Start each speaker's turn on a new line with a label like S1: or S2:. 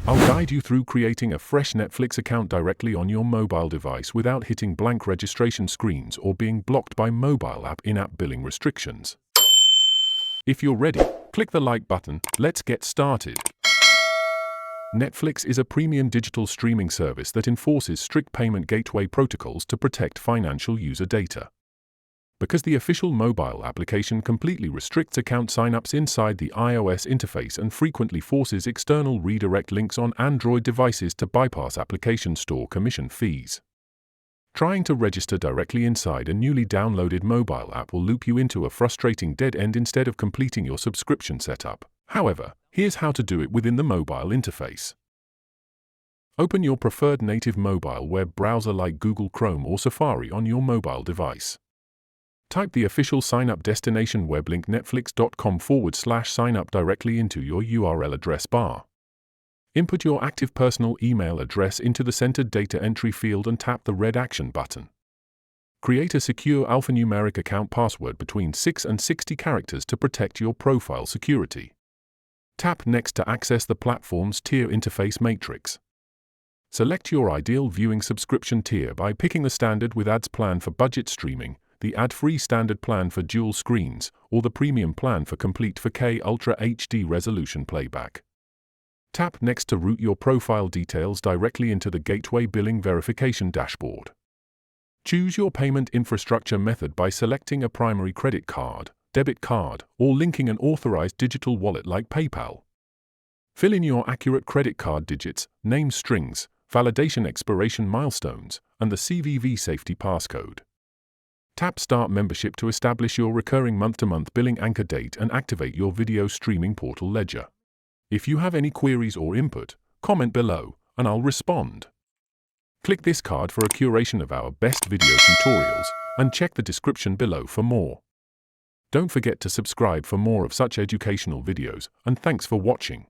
S1: I'll guide you through creating a fresh Netflix account directly on your mobile device without hitting blank registration screens or being blocked by mobile app in-app billing restrictions. If you're ready, click the like button. Let's get started. Netflix is a premium digital streaming service that enforces strict payment gateway protocols to protect financial user data. Because the official mobile application completely restricts account signups inside the iOS interface and frequently forces external redirect links on Android devices to bypass application store commission fees. Trying to register directly inside a newly downloaded mobile app will loop you into a frustrating dead end instead of completing your subscription setup. However, here's how to do it within the mobile interface. Open your preferred native mobile web browser like Google Chrome or Safari on your mobile device. Type the official sign-up destination web link netflix.com/signup directly into your URL address bar. Input your active personal email address into the centered data entry field and tap the red action button. Create a secure alphanumeric account password between 6 and 60 characters to protect your profile security. Tap Next to access the platform's tier interface matrix. Select your ideal viewing subscription tier by picking the standard with ads plan for budget streaming, the ad-free standard plan for dual screens, or the premium plan for complete 4K Ultra HD resolution playback. Tap Next to route your profile details directly into the Gateway Billing Verification dashboard. Choose your payment infrastructure method by selecting a primary credit card, debit card, or linking an authorized digital wallet like PayPal. Fill in your accurate credit card digits, name strings, validation expiration milestones, and the CVV safety passcode. Tap Start Membership to establish your recurring month-to-month billing anchor date and activate your video streaming portal ledger. If you have any queries or input, comment below, and I'll respond. Click this card for a curation of our best video tutorials, and check the description below for more. Don't forget to subscribe for more of such educational videos, and thanks for watching.